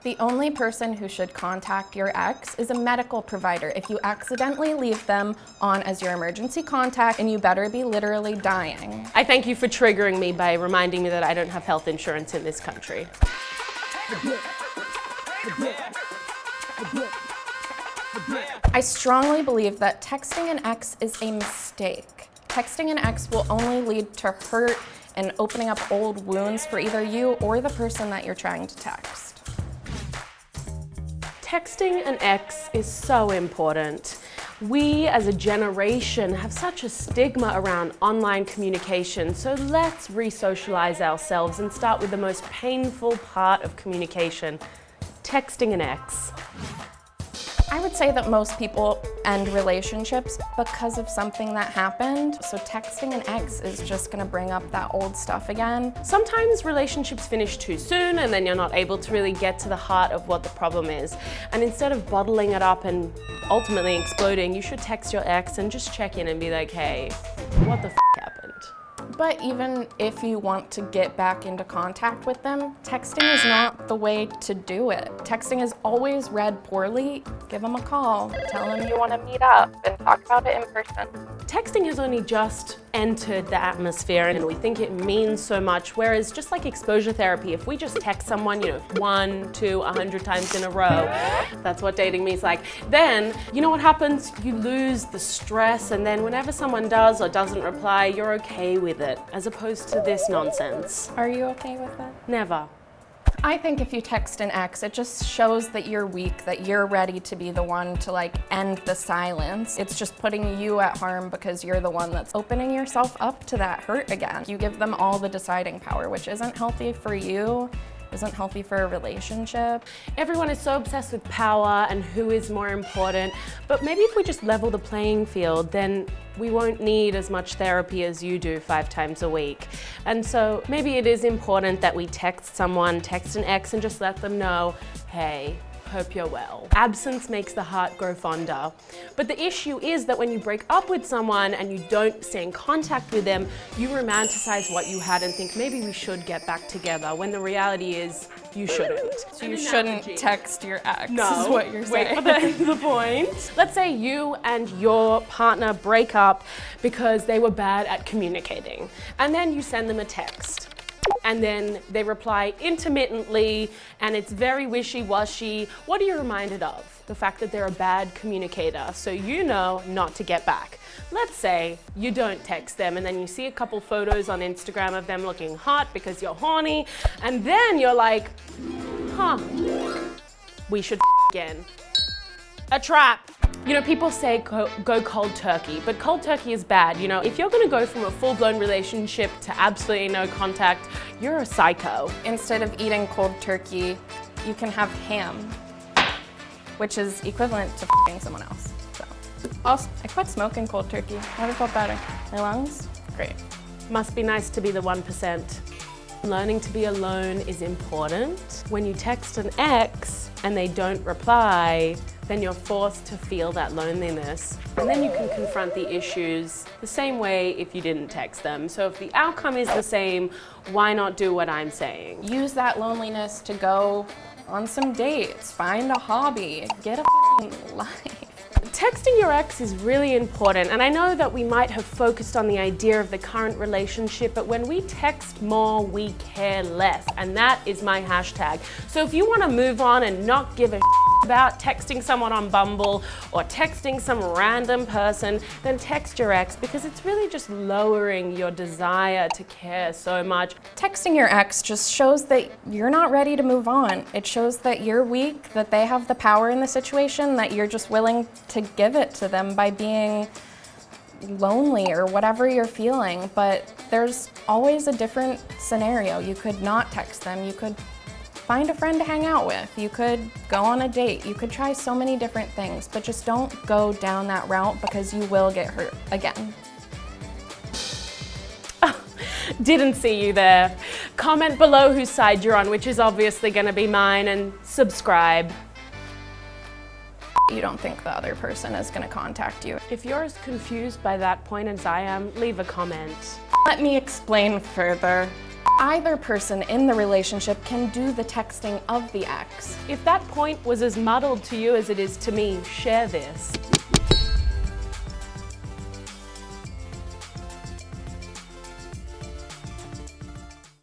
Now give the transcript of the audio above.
The only person who should contact your ex is a medical provider. If you accidentally leave them on as your emergency contact, and you better be literally dying. I thank you for triggering me by reminding me that I don't have health insurance in this country. I strongly believe that texting an ex is a mistake. Texting an ex will only lead to hurt and opening up old wounds for either you or the person that you're trying to text. Texting an ex is so important. We as a generation have such a stigma around online communication, so let's re-socialize ourselves and start with the most painful part of communication, texting an ex. I would say that most people end relationships because of something that happened, so texting an ex is just gonna bring up that old stuff again. Sometimes relationships finish too soon and then you're not able to really get to the heart of what the problem is. And instead of bottling it up and ultimately exploding, you should text your ex and just check in and be like, hey, what the f happened? But even if you want to get back into contact with them, texting is not the way to do it. Texting is always read poorly. Give them a call, tell them you want to meet up and talk about it in person. Texting has only just entered the atmosphere and we think it means so much, whereas just like exposure therapy, if we just text someone, 1, 2, 100 times in a row, that's what dating me is like, then you know what happens? You lose the stress, and then whenever someone does or doesn't reply, you're okay with it, as opposed to this nonsense. Are you okay with it? Never. I think if you text an ex, it just shows that you're weak, that you're ready to be the one to end the silence. It's just putting you at harm because you're the one that's opening yourself up to that hurt again. You give them all the deciding power, which isn't healthy for you, isn't healthy for a relationship. Everyone is so obsessed with power and who is more important, but maybe if we just level the playing field, then we won't need as much therapy as you do 5 times a week. And so maybe it is important that we text someone, text an ex, and just let them know, hey, hope you're well. Absence makes the heart grow fonder. But the issue is that when you break up with someone and you don't stay in contact with them, you romanticize what you had and think maybe we should get back together, when the reality is you shouldn't. So you shouldn't text your ex, no, is what you're saying. Wait for the point. Let's say you and your partner break up because they were bad at communicating, and then you send them a text. And then they reply intermittently, and it's very wishy-washy. What are you reminded of? The fact that they're a bad communicator, so you know not to get back. Let's say you don't text them, and then you see a couple photos on Instagram of them looking hot because you're horny, and then you're like, we should again. A trap. People say go cold turkey, but cold turkey is bad. If you're gonna go from a full-blown relationship to absolutely no contact, you're a psycho. Instead of eating cold turkey, you can have ham, which is equivalent to f***ing someone else. So. Also, I quit smoking cold turkey. Never felt better. My lungs, great. Must be nice to be the 1%. Learning to be alone is important. When you text an ex and they don't reply, then you're forced to feel that loneliness. And then you can confront the issues the same way if you didn't text them. So if the outcome is the same, why not do what I'm saying? Use that loneliness to go on some dates, find a hobby, get a f***ing life. Texting your ex is really important, and I know that we might have focused on the idea of the current relationship, but when we text more, we care less, and that is my hashtag. So if you want to move on and not give a about texting someone on Bumble or texting some random person, then text your ex, because it's really just lowering your desire to care so much. Texting your ex just shows that you're not ready to move on. It shows that you're weak, that they have the power in the situation, that you're just willing to give it to them by being lonely or whatever you're feeling. But there's always a different scenario. You could not text them. You could find a friend to hang out with. You could go on a date. You could try so many different things, but just don't go down that route because you will get hurt again. Didn't see you there. Comment below whose side you're on, which is obviously gonna be mine, and subscribe. You don't think the other person is gonna contact you. If you're as confused by that point as I am, leave a comment. Let me explain further. Either person in the relationship can do the texting of the ex. If that point was as muddled to you as it is to me, share this.